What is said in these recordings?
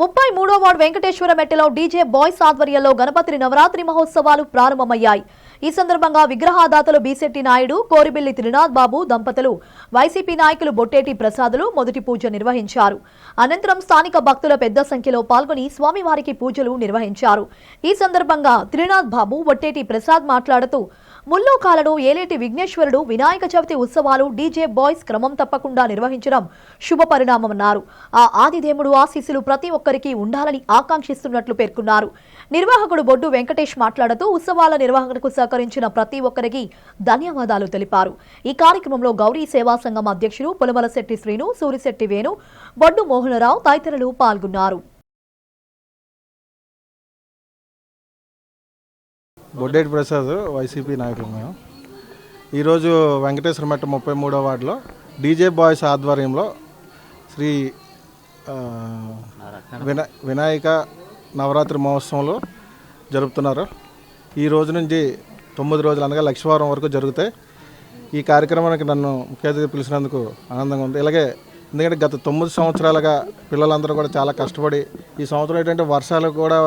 33వ ward Venkateswara మెట్టలో DJ boys ఆధ్వర్యంలో గణపతి నవరాత్రి మహోత్సవాలు ప్రారంభమయ్యాయి. ఈ సందర్భంగా విగ్రహదాతలు బీశెట్టి నాయుడు, కోరిబిల్లి త్రినాథ్ బాబు దంపతులు, వైసీపీ నాయకులు బొట్టేటి ప్రసాదులు మొదటి పూజ నిర్వహించారు. అనంతరం స్థానిక భక్తుల పెద్ద సంఖ్యలో పాల్గొని స్వామివారికి పూజలు నిర్వహించారు. ఈ సందర్భంగా త్రినాథ్ బాబు, బొట్టేటి ప్రసాద్ మాట్లాడుతూ ముల్లోకాలను ఏలేటి విఘ్నేశ్వరుడు వినాయక చవితి ఉత్సవాలు డీజే బాయ్స్ క్రమం తప్పకుండా నిర్వహించడం శుభ పరిణామమన్నారు. ఆ ఆదిదేవుడు ఆశీస్సులు ప్రతి ఒక్కరికి ఉండాలని ఆకాంక్షిస్తున్నట్లు పేర్కొన్నారు. నిర్వాహకుడు బొడ్డు వెంకటేష్ మాట్లాడుతూ ఉత్సవాల నిర్వహణకు సహకరించిన ప్రతి ఒక్కరికి ధన్యవాదాలు తెలిపారు. ఈ కార్యక్రమంలో గౌరీ సేవా సంఘం అధ్యక్షులు పులమలశెట్టి శ్రీను, సూరిశెట్టి వేణు, బొడ్డు మోహనరావు తదితరులు పాల్గొన్నారు. బొడ్డేటి ప్రసాద్, వైసీపీ నాయకులు. మేము ఈరోజు వెంకటేశ్వర మెట్ట 33వ వార్డులో డీజే బాయ్స్ ఆధ్వర్యంలో శ్రీ వినాయక నవరాత్రి మహోత్సవంలో జరుపుతున్నారు. ఈ రోజు నుంచి 9 రోజులు అనగా లక్షవారం వరకు జరుగుతాయి. ఈ కార్యక్రమానికి నన్ను ముఖ్య అతిథిగా పిలిచినందుకు ఆనందంగా ఉంది. ఇలాగే ఎందుకంటే గత 9 సంవత్సరాలుగా పిల్లలందరూ కూడా చాలా కష్టపడి, ఈ సంవత్సరం ఏంటంటే వర్షాలు కూడా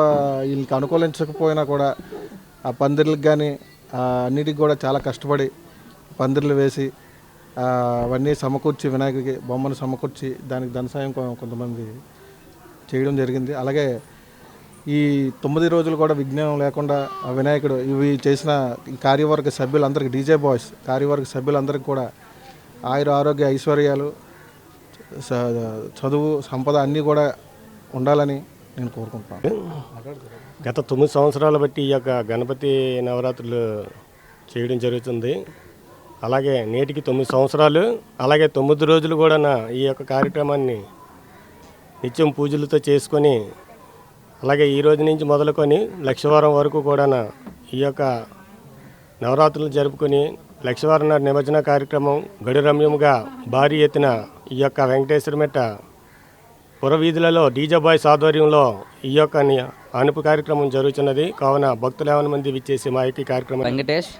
వీళ్ళకి అనుకూలించకపోయినా కూడా ఆ పందిర్లకు కానీ అన్నిటికి కూడా చాలా కష్టపడి పందిర్లు వేసి అవన్నీ సమకూర్చి, వినాయకుడికి బొమ్మను సమకూర్చి దానికి ధన సాయం కొంతమంది చేయడం జరిగింది. అలాగే ఈ 9 రోజులు కూడా విఘ్నం లేకుండా ఆ వినాయకుడు ఇవి చేసిన ఈ కార్యవర్గ సభ్యులందరికీ, డీజే బాయ్స్ కార్యవర్గ సభ్యులందరికీ కూడా ఆరోగ్య ఐశ్వర్యాలు, చదువు, సంపద అన్నీ కూడా ఉండాలని నేను కోరుకుంటున్నాను. గత 9 సంవత్సరాలు బట్టి ఈ యొక్క గణపతి నవరాత్రులు చేయడం జరుగుతుంది. అలాగే నేటికి 9 సంవత్సరాలు, అలాగే 9 రోజులు కూడా ఈ యొక్క కార్యక్రమాన్ని నిత్యం పూజలతో చేసుకొని, అలాగే ఈ రోజు నుంచి మొదలుకొని లక్షవారం వరకు కూడా ఈ యొక్క నవరాత్రులు జరుపుకొని లక్షవారం నిమజ్జన కార్యక్రమం గడిరమ్యముగా భారీ ఎత్తున ఈ యొక్క వెంకటేశ్వర మెట్ట పురవీధులలో డీజే బాయ్స్ ఆధ్వర్యంలో ఈ యొక్క అనుపు కార్యక్రమం జరుగుతున్నది. కావున భక్తులు 50 మంది విచ్చేసి మా యొక్క కార్యక్రమం. వెంకటేష్,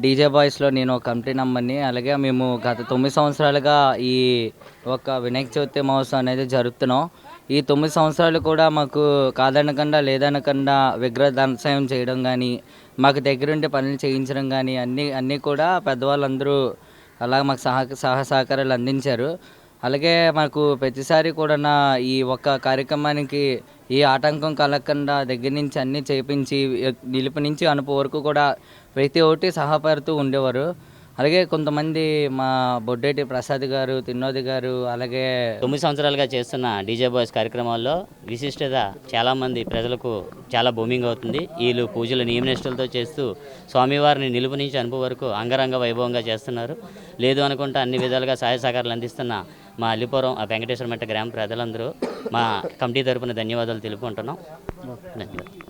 డీజే బాయ్స్లో నేను కమిటీ నంబర్ని. అలాగే మేము గత 9 సంవత్సరాలుగా ఈ ఒక వినాయక చవితి మహోత్సవం అనేది జరుపుతున్నాం. ఈ 9 సంవత్సరాలు కూడా మాకు కాదనకుండా లేదనకుండా విగ్రహ ధనసాయం చేయడం కానీ, మాకు దగ్గరుండి పనులు చేయించడం కానీ అన్నీ కూడా పెద్దవాళ్ళందరూ అలా మాకు సహకారాలు అందించారు. అలాగే మాకు ప్రతిసారి కూడా ఈ ఒక్క కార్యక్రమానికి ఈ ఆటంకం కలగకుండా దగ్గర నుంచి అన్నీ చేయించి నిలుపు నుంచి అనుపు వరకు కూడా ప్రతి ఒక్కటి సహపడుతూ ఉండేవారు. అలాగే కొంతమంది మా బొడ్డేటి ప్రసాద్ గారు, తిన్నోది గారు, అలాగే 9 సంవత్సరాలుగా చేస్తున్న డీజే బాయ్స్ కార్యక్రమాల్లో విశిష్టత చాలామంది ప్రజలకు చాలా బూమింగ్ అవుతుంది. వీళ్ళు పూజలు నియమనిష్టలతో చేస్తూ స్వామివారిని నిలుపు నుంచి అనుపు వరకు అంగరంగ వైభవంగా చేస్తున్నారు. లేదు అనుకుంటే అన్ని విధాలుగా సహాయ సహకారాలు అందిస్తున్న మా అల్లిపురం వెంకటేశ్వర మెట్ట గ్రామ ప్రజలందరూ మా కమిటీ తరపున ధన్యవాదాలు తెలుపుకుంటున్నాం. ధన్యవాదాలు.